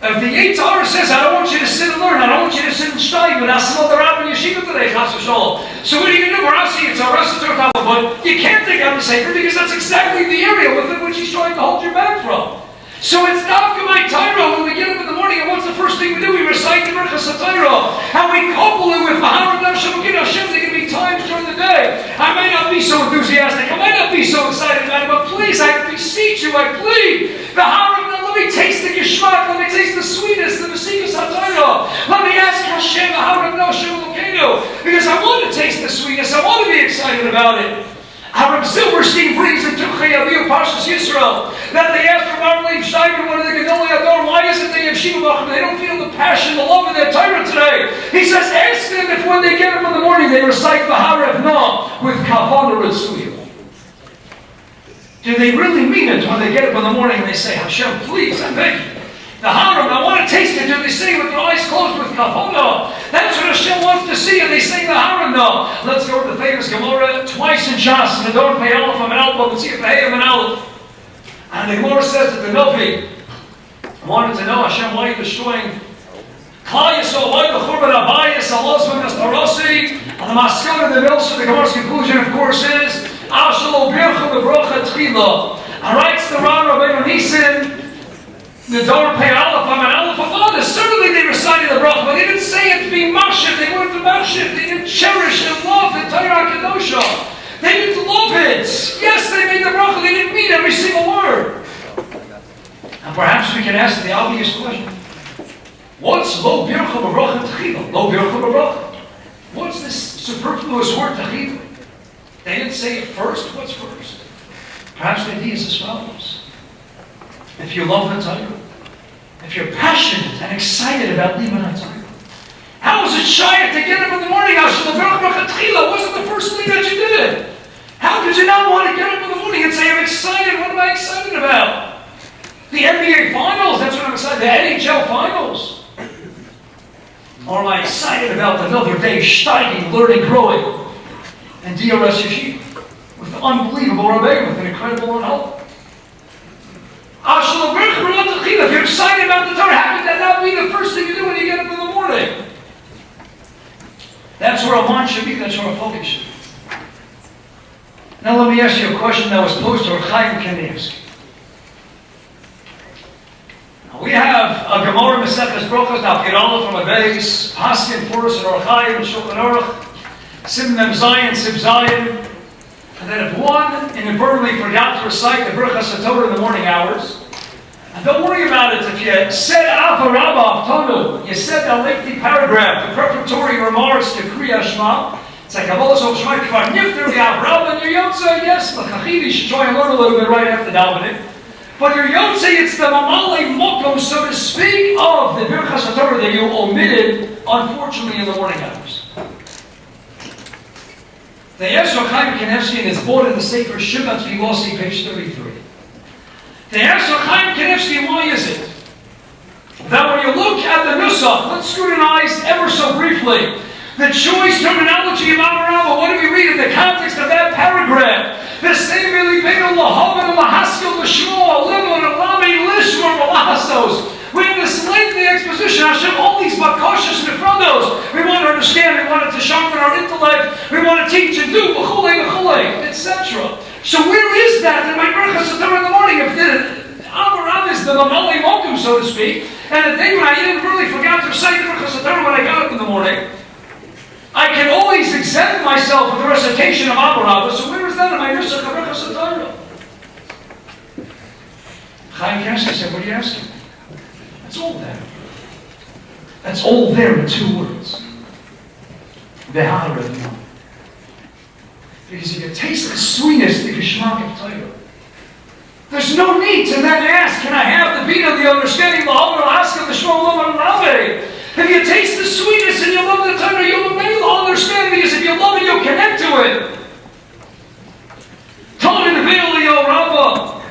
If the Yitzhahara says, I don't want you to sit and learn, I don't want you to sit and study, but that's some other rabbi in yeshiva today, chas v'shalom. So what are you going to do? Barasi Yitzhahara, but you can't take out the sefer because that's exactly the area within which he's trying to hold you back from. So it's not for my Torah when we get up in the morning, and what's the first thing we do? We recite the Birchas Torah, and we couple it with Mahar Hashem. Hashem, there can be times during the day I may not be so enthusiastic, I might not be so excited about it, but please, I beseech you, I plead, the Har of let me taste the Geshmak, let me taste the sweetness, the Mesikas HaTorah. Let me ask Hashem, the Har of Hashem Elokeinu, because I want to taste the sweetness, I want to be excited about it. Rabbi Silverstein brings in Tuchei Aviv Parshas Yisrael that they asked Rabbi Leib Steinman, one of the Gedolei Ador, why isn't they Yeshiva Bachim? They don't feel the passion, the love of their Torah today. He says, ask them if when they get up in the morning they recite the Har of Noah with Kavanah Ritzuyah. Do they really mean it when they get up in the morning and they say, Hashem, please, I beg you. The Haram, I want to taste it. Do they say with their eyes closed with Kavanah? That's what Hashem wants to see, and they sing the Haram. No. Let's go to the famous Gemara twice in Shas, in the Dor Pei Aleph and Aleph, and see if Pei and Aleph. And the Gemara says that the Novi wanted to know, Hashem, why are you destroying Klal Yisrael? Why the Churban Abayis, Allah's Minas Tarasi? And the Maskana, the Milsa, the Gemara's conclusion, of course, is Ashalo Bircha B'Brocha Tchila. And writes the Ram Rabbeinu Nissen, the Dor Pei Aleph, and Aleph of others. Certainly they recited the bracha, but they didn't say it to be mashif. They weren't to mashif. They didn't cherish and love the Torah Kedosha. They didn't love it. Yes, they made the bracha. They didn't mean every single word. And perhaps we can ask the obvious question: what's lo bircha b'bracha tchila? Lo bircha b'bracha. What's this superfluous word tchila? They didn't say it first. What's first? Perhaps the idea is as follows. If you love the Torah, if you're passionate and excited about leaving the Torah, how was it shy to get up in the morning? Wasn't the first thing that you did? How could you not want to get up in the morning and say, I'm excited? What am I excited about? The NBA Finals, that's what I'm excited about. The NHL Finals. Or am I excited about another day steiging, learning, growing, and DRS Yeshiva with unbelievable Rabbi, with an incredible help? If you're excited about the Torah, how could that not be the first thing you do when you get up in the morning? That's where our mind should be, that's where our focus should be. Now let me ask you a question that was posed to Chaim Kanievsky. We have a Gemara Maseches Brochos, now Kirala from a base, Paskin for us, and Orchaim, and Shulchan Aruch, Sim Mem Zayin, Sim Zayin. And then if one inadvertently forgot to recite the Birchas Torah in the morning hours, and don't worry about it if you said Ava Rabbah Tanu, you said that lengthy paragraph, the prefatory remarks to Kriya Shema. It's like Kabbalah Sol Shema Kfar Nifter, the Av Rabbah, and your Yotzei, yes, but Chachid, you should try and learn a little bit right after davening. But your Yotzei, it's the Mamale Mokom, so to speak, of the Birchas Torah that you omitted, unfortunately, in the morning hours. The Yeshua Chaim Kanievsky, and it's bought in the Sefer Shivat Filosi, page 33. The Yeshua Chaim Kanievsky, why is it that when you look at the Nusach, let's scrutinize ever so briefly, The choice terminology of Amarava, what do we read in the context of that paragraph? The same Elibeno Lahavan Lahaskil Lashmo, Limon, Lami, Lishmor, Lahasos. We have this lengthy exposition. Hashem, all these bakashas and ifrados. We want to understand, we want to sharpen our intellect, we want to teach and do, etc. So where is that in my Berachas Torah in the morning? If the Amarava is the Mamali Mokum, so to speak, and the day when I even really forgot to recite the Berachas Torah when I got up in the morning, I can always exempt myself with the recitation of Amarava. So where is that in my Nusach of Berachas Torah? Chaim Kessler said, what are you asking? It's all there. That's all there in 2 words. Because if you taste the sweetness, the Geshmak of Torah, there's no need to then ask, can I have the beat of the understanding, if you taste the sweetness and you love the Torah, you'll understand, because if you love it, you'll connect to it. Tony the Veil Rabbah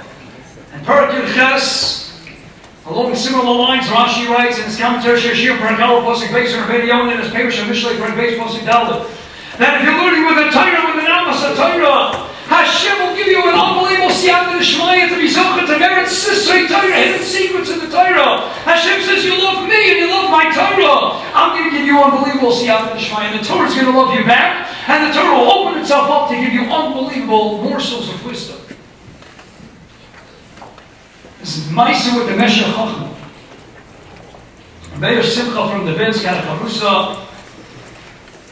and Parakir Ches. Along similar lines, Rashi writes in his commentary, Shir Parakal, Posik Beis, and Rabbi Eytan in his Perish of Mishlei, Parak Beis, Posik Dalet, that if you're learning with the Torah, with the Namas of Torah, Hashem will give you an unbelievable siyata d'shmaya to be zochah to merit Sisrei Torah, hidden secrets in the Torah. Hashem says, you love me and you love my Torah. I'm going to give you unbelievable siyata d'shmaya, and the Torah is going to love you back, and the Torah will open itself up to give you unbelievable morsels of wisdom. This is Maisa with the Meshech Chacham. Meir Simcha from the Vinsk had a Charusa.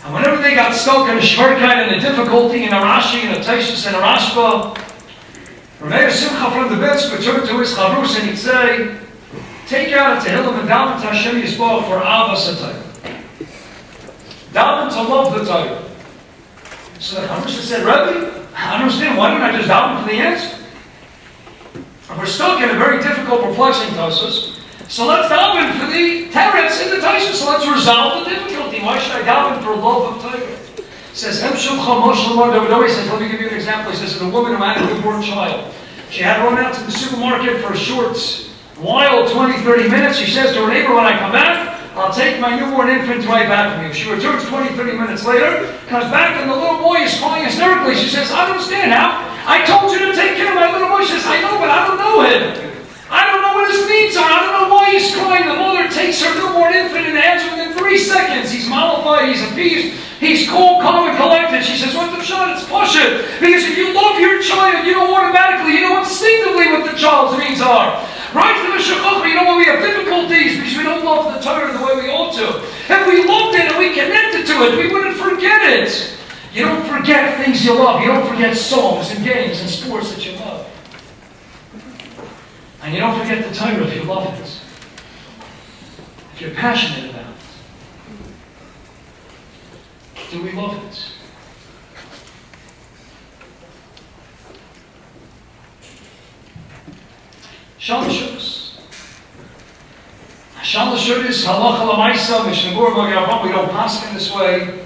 And whenever they got stuck in a shortcut and a difficulty in a Rashi and a Taishus and a Rashba, Meir Simcha from the Vinsk would turn to his Charusa and he'd say, take out a Tehillim and daven to Hashem Yisborach for Avas HaTorah. Daven to love the Torah. So the Charusa said, Rebbe, I don't understand, why don't I just daven for the answer? We're stuck in a very difficult, perplexing Tosfos. So let's daven for the teretz in the Tosfos. So let's resolve the difficulty. Why should I daven for love of Torah? It says, says, let me give you an example. He says, a woman who had a newborn child. She had run out to the supermarket for a short while, 20, 30 minutes. She says to her neighbor, when I come back, I'll take my newborn infant right back from you. She returns 20, 30 minutes later, comes back, and the little boy is crying hysterically. She says, I don't understand how. I told you to take care of my little boy. She says, I know, but I don't know him. I don't know what his needs are. I don't know why he's crying. The mother takes her newborn infant and hands him within 3 seconds. He's mollified, he's appeased, he's cool, calm, and collected. She says, what's the shot? It's push it. Because if you love your child, you know automatically, you know instinctively what the child's needs are. Right to the Shechach, you know when we have difficulties because we don't love the Torah the way we ought to. If we loved it and we connected to it, we wouldn't forget it. You don't forget things you love. You don't forget songs and games and sports that you love. And you don't forget the Torah if you love it. If you're passionate about it. Do we love it? Shalashudis. Shalashudis, halacha l'maisa, mishnebur b'gavram. We don't pass in this way.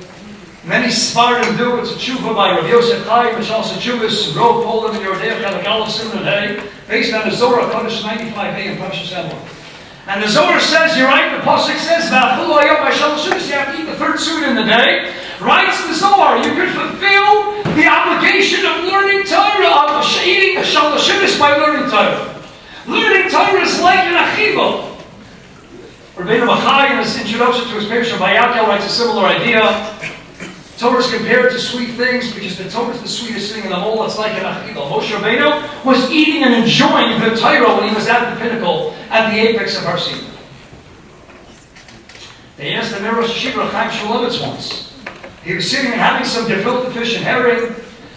Many Sfardim do. It's a tshuva by Rabbi Yosef Chaim, which also tshuvas wrote Poland in Yordea, Chalakal Simon Hay, based on the Zohar Kodesh 95a in Parshas Emor. And the Zohar says, you're right, the pasuk says, "V'achulu hayom b'shalashudis," you have to eat the third suit in the day. Writes the Zohar, you could fulfill the obligation of learning Torah, of eating the shalashudis by learning Torah. Learning Torah is like an achiva. Rabbeinu Bachai, in his introduction to his Perish of Vayakel, writes a similar idea. Torah is compared to sweet things because the Torah is the sweetest thing in the whole. It's like an achiva. Moshe Rabbeinu was eating and enjoying the Torah when he was at the pinnacle, at the apex of Har Sinai. They asked the Rosh Hashiva Chaim Shmulevitz once. He was sitting and having some gefilte fish and herring,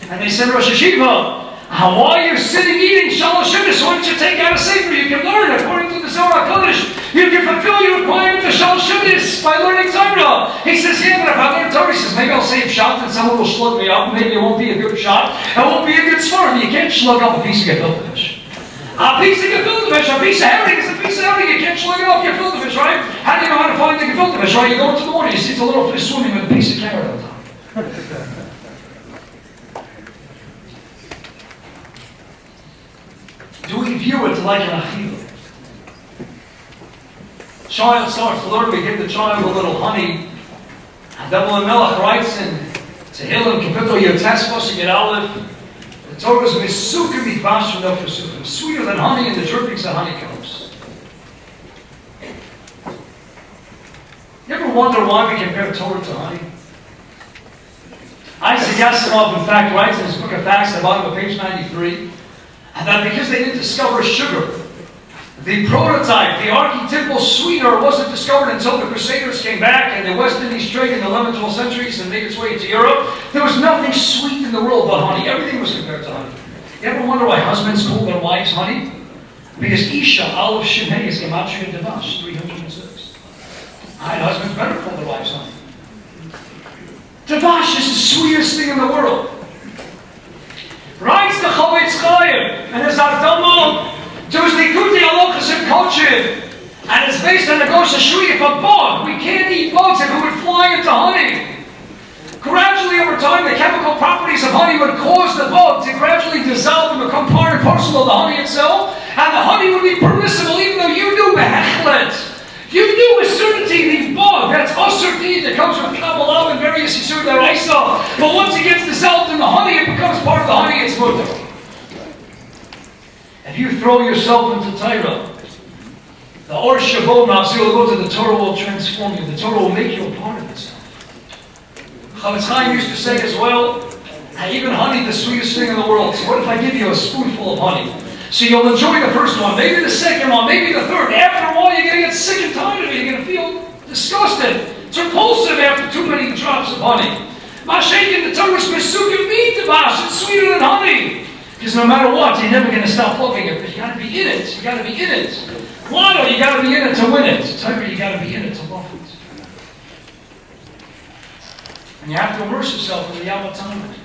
and they said, Rosh Hashiva, while you're sitting eating shalashudis, why don't you take out a sefer? You can learn according to the Zohar Kodesh. You can fulfill your requirement of shalashudis by learning Torah. He says, yeah, but if I learn Torah, he says, maybe I'll save shot and someone will slug me up. Maybe it won't be a good shot. It won't be a good swarm. You can't slug up a piece of gefilte fish. A piece of gefilte fish, a piece of herring is a piece of herring. You can't slug it off gefilte fish, right? How do you know how to find the gefilte fish, right? You go into the water, you see it's a little fish swimming with a piece of carrot on top. Do we view it like an achiva? Child starts to learn, we give the child a little honey, David Melech writes in Tehillim, Kapitel Yotes, Pasuk Yud Aleph, the Torah is Mesukim Midbash V'no Fesukim, sweeter than honey and the drippings of honeycombs. You ever wonder why we compare Torah to honey? Isaac Asimov, in fact, writes in his book of Facts at the bottom of page 93, that because they didn't discover sugar, the prototype, the archetypal sweetener wasn't discovered until the Crusaders came back and the West Indies trade in the 11th, 12th centuries and made its way into Europe. There was nothing sweet in the world but honey. Everything was compared to honey. You ever wonder why husbands call their wives honey? Because Isha, Aleph Shin Hey, is Gematria Devash, 306. Husbands better call their wives honey. Devash is the sweetest thing in the world. Writes the Chavetz Chaim and his Ardamah. There was the Likutei Halachos and Kochim, and it's based on the Gosha Shri. If a bug, we can't eat bugs if it would fly into honey. Gradually over time, the chemical properties of honey would cause the bug to gradually dissolve and become part and parcel of the honey itself, and the honey would be permissible even though you knew behechlet. You knew with certainty the bug, that's certainty that comes from Kabbalah and various Yisur Daraisa, but once it gets dissolved in the honey, it becomes part of the honey, it's mutter. If you throw yourself into Torah, the Or Shabbat Ma'aseh will go to the Torah will transform you. The Torah will make you a part of itself. Chavetz Chaim used to say as well, even honey, the sweetest thing in the world. So what if I give you a spoonful of honey? So you'll enjoy the first one, maybe the second one, maybe the third. After a while, you're going to get sick and tired of it. You're going to feel disgusted. It's repulsive after too many drops of honey. Mashaykin, the Torah is Mesukim meat Devash. It's sweeter than honey. Because no matter what, you're never going to stop loving it. But you got to be in it. You got to be in it. Lotto, you got to be in it to win it. Torah, you got to be in it to love it. And you have to immerse yourself in the Yom Tov.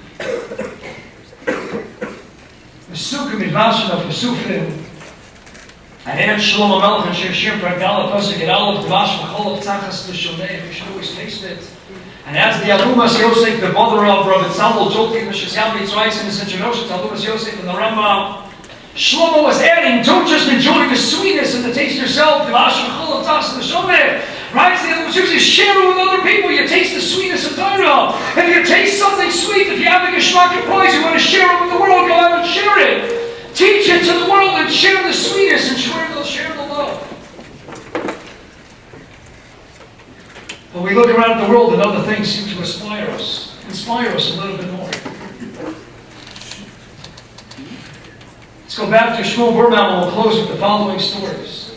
Mesukim Midvashin of Mesufim. And in Shalom HaMelech and Shir Pragdala Pasuk Yud Aleph Devash V'chol Tzachas L'Shonei. You should always taste it. And as the Alumas Yosef, the mother of Rabbi Tzalmul Jolti Mishizgambi writes in his introduction to Alumas Yosef and the Rambam, Shlomo was adding, don't just enjoy the sweetness and the taste yourself, the V'chol Tzachas L'Shonei. Right? The Alumas Yosef, share it with other people. You taste the sweetness of Torah. If you taste something sweet, if you're having a Shmaka prize, you want to share it with the world, go out and share it. Teach it to the world and share the sweetness and share the love. But we look around the world and other things seem to inspire us a little bit more. Let's go back to Shmuel Berman and we'll close with the following stories.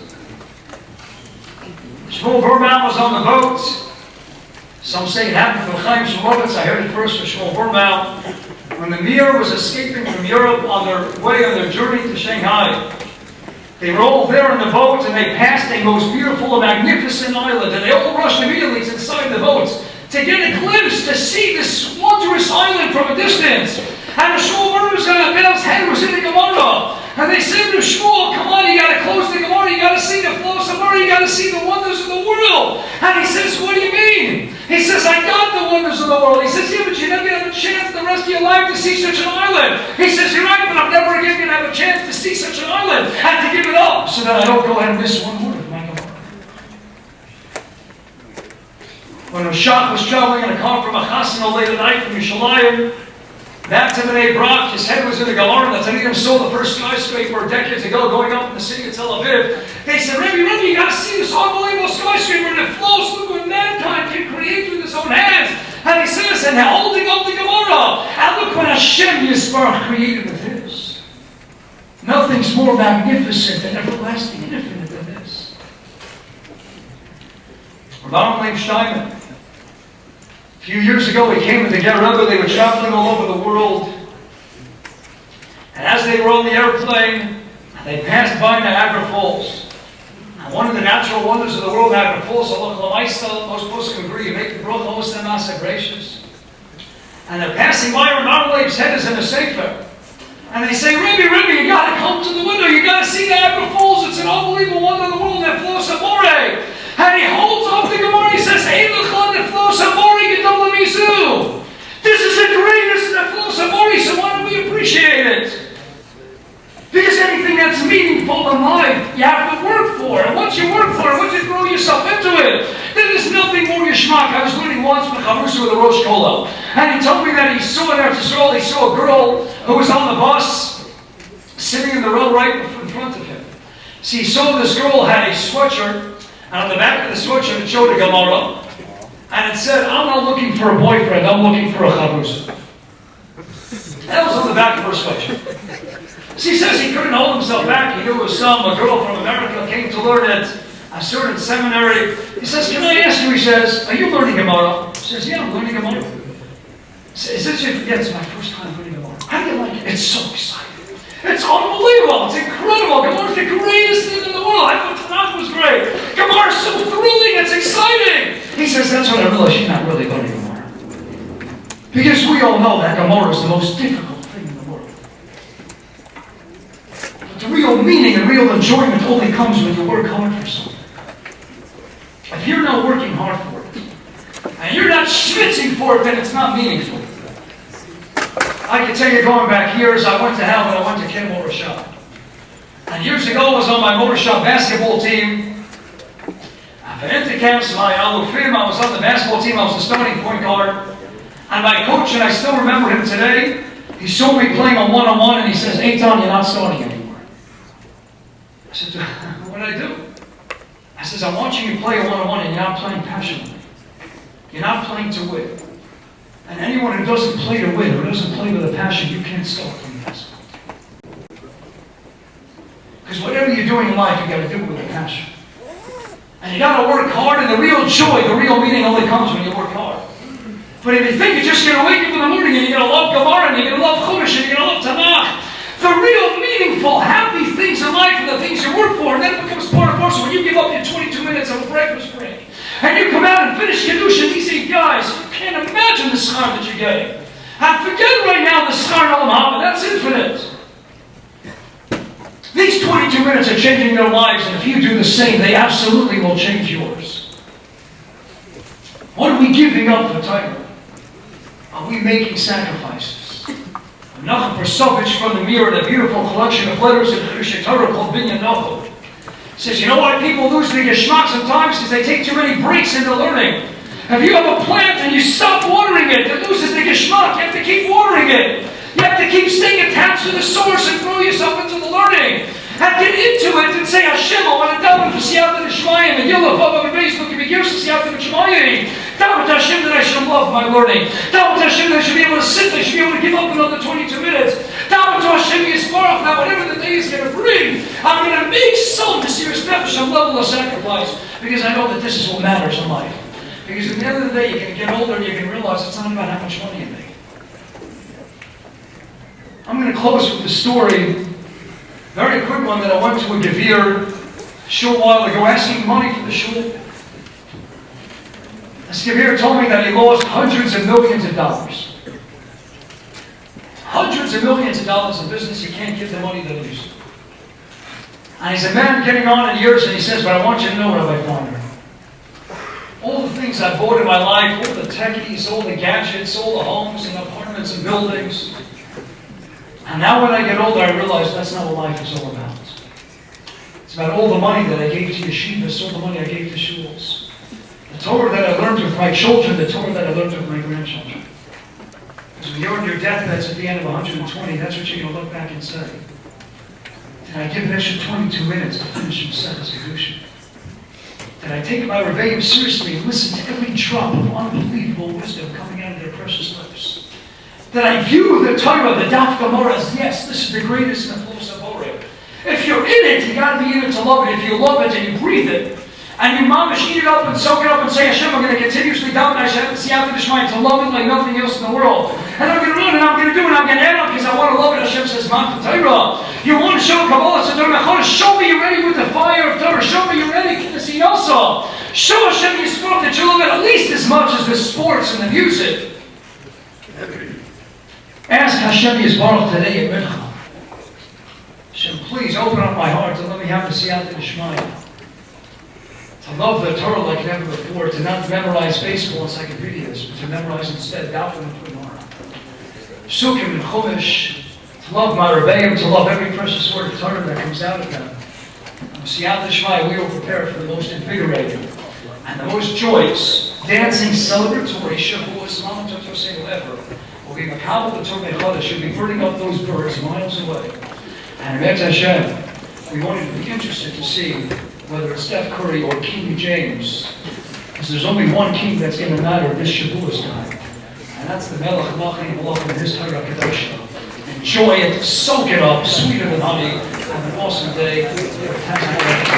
Shmuel Berman was on the boat. Some say it happened for Chaim Shmulevitz. I heard it first for Shmuel Berman. When the Mir was escaping from Europe on their way on their journey to Shanghai, they were all there in the boat and they passed a most beautiful and magnificent island, and they all rushed immediately to the side of the boat to get a glimpse, to see this wondrous island from a distance. And Shmuel Berman's head was in the Gemara. And they said to Shmuel, come on, you got to close the Gemara, you got to see the flow of Gemara, you got to see the wonders of the world. And he says, what do you mean? He says, I got the wonders of the world. He says, yeah, but you never have a chance the rest of your life to see such an island. He says, you're right, but I'm never again going to have a chance to see such an island. And to give it up so that I don't go ahead and miss one word of my Gemara. When Rashach was traveling in a car from a chasana late at night from Yerushalayim, back to Bnei Brak, his head was in the Galar, that's how he saw the first skyscraper decades ago going up in the city of Tel Aviv. They said, Rabbi, you got to see this unbelievable skyscraper that flows through what mankind can create with his own hands. And he says, and holding up the Gemara, and look what Hashem Yisbarach created with his. Nothing's more magnificent and everlasting and infinite than this. Rabbi Eytan Feiner. A few years ago, he came with the Ger Rebbe. They were traveling all over the world. And as they were on the airplane, they passed by Niagara Falls. And one of the natural wonders of the world, Niagara Falls, most poskim agree, you make the bracha, most of them are gracious. And they're passing by, and Marmalade head is in a sefer. And they say, Rabbi, you got to come to the window. You got to see Niagara Falls. It's an unbelievable wonder of the world that flows Amore. And he holds up the Gemara. He says, that flows Amore. This is the greatest that flows Amore. So why don't we appreciate it? Because anything that's meaningful in life, you have to work for. And once you work for it, once you throw yourself into it, then there's nothing more your schmuck. I was reading once with Chavrusa with a Rosh Kollel. And he told me that he saw in Eretz Yisrael, he saw a girl who was on the bus, sitting in the row right in front of him. See, he saw this girl had a sweatshirt, and on the back of the sweatshirt it showed a Gemara, and it said, I'm not looking for a boyfriend, I'm looking for a Chavrusa. That was on the back of her sweatshirt. See, he says he couldn't hold himself back. He knew it was a girl from America came to learn at a certain seminary. He says, can I ask you, he says, are you learning Gemara? He says, yeah, I'm learning Gemara. He says, it's my first time learning Gemara. How do you like it? It's so exciting. It's unbelievable. It's incredible. Gemara is the greatest thing in the world. I thought Tanakh was great. Gemara is so thrilling. It's exciting. He says, that's when I realized she's not really learning Gemara. Because we all know that Gemara is the most difficult thing in the world. But the real meaning and real enjoyment only comes when you work hard for something. If you're not working hard for it, and you're not schwitzing for it, then it's not meaningful. I can tell you, going back years, I went to hell when I went to Ken Motor Shop. And years ago, I was on my Motor Shop basketball team. At Intercamps, my Alufim, I was on the basketball team, I was the starting point guard. And my coach, and I still remember him today, he saw me playing a one-on-one, and he says, Eytan, you're not starting anymore. I said, what did I do? I says, I'm watching you play a one-on-one, and you're not playing passionately. You're not playing to win. And anyone who doesn't play to win, who doesn't play with a passion, you can't start playing basketball. Because whatever you're doing in life, you got to do it with a passion. And you got to work hard, and the real joy, the real meaning only comes when you work hard. But if you think you're just going to wake up in the morning and you're going to love Gemara, and you're going to love Chumash, and you're going to love Tanakh, the real meaningful, happy things in life are the things you work for, and then it becomes part and parcel when you give up your 22 minutes of a breakfast break. And you come out and finish Kiddush, and these 8 guys, you can't imagine the schar that you're getting. And forget right now the schar in Olam Haba, that's infinite. These 22 minutes are changing their lives, and if you do the same, they absolutely will change yours. What are we giving up for Torah? Are we making sacrifices? Nachum Persovich from the Mirror, the beautiful collection of letters in Chiddushei Torah called Binyan Nochot, says, you know why people lose the geschmack sometimes? Because they take too many breaks into learning. If you have a plant and you stop watering it, it loses the geschmack. You have to keep watering it. You have to keep staying attached to the source and throw yourself into the learning. And get into it and say, Hashem, I want to daven for Siyata D'Shmayim, and Yillah, Baba, and Beis, look at me, here's Siyata D'Shmayim. Daven to Hashem that I should love my learning. Daven to Hashem that I should be able to sit, I should be able to give up another 22 minutes. Daven to Hashem Yisparach, now whatever the day is going to bring, I'm going to make some serious nefesh, a level of sacrifice, because I know that this is what matters in life. Because at the end of the day, you're going to get older and you're going to realize it's not about how much money you make. I'm going to close with the story, very quick one, that I went to a Gevir a short while ago asking money for the shul. This Gevir told me that he lost hundreds of millions of dollars. Hundreds of millions of dollars in business, he can't give the money that he used to. And he's a man getting on in years, and he says, but I want you to know, Rabbi Feiner, all the things I bought in my life, all the techies, all the gadgets, all the homes and apartments and buildings, and now when I get older, I realize that's not what life is all about. It's about all the money that I gave to yeshivas, all the money I gave to shuls. The Torah that I learned with my children, the Torah that I learned with my grandchildren. Because when you're on your deathbeds at the end of 120, that's what you're going to look back and say. Did I give an extra 22 minutes to finish Maseches Kedushin? Did I take my rebellion seriously and listen to every drop of unbelievable wisdom coming out of their precious lips? That I view the Torah, the Daf Gemara, as yes, this is the greatest and the fullest of Oreh. If you're in it, you got to be in it to love it. If you love it and you breathe it, and you mamish eat it up and soak it up and say, Hashem, I'm going to continuously daven Hashem Siyata D'Shmayim to love it like nothing else in the world. And I'm going to run and I'm going to do it and I'm going to add on because I want to love it. Hashem says, Man Torah. You want to show Kabbalah, so show me you're ready with the fire of Torah. Show me you're ready to see also. Show Hashem Yisparach that you love it at least as much as the sports and the music. Ask Hashem Yisparach today at Mincha. Hashem, please open up my heart to let me have the Siyata D'Shmayim. To love the Torah like never before. To not memorize baseball encyclopedias, but to memorize instead Dafim and Gemara. Sukkim and Chumash. To love my Rebbeim, to love every precious word of Torah that comes out of them. Siyata D'Shmayim, we will prepare for the most invigorating and the most joyous dancing celebratory Shavuos, Mama Toto Sego ever. We'll be Makabal the Torah Chodesh, should be birding up those birds miles away. And Emet Hashem, we wanted to be interested to see whether it's Steph Curry or King James, because there's only one king that's going to matter this Shavuos time, and that's the Melech Malachim Malachim and his Torah Kedoshah. Enjoy it, soak it up, sweeter than honey. Have an awesome day.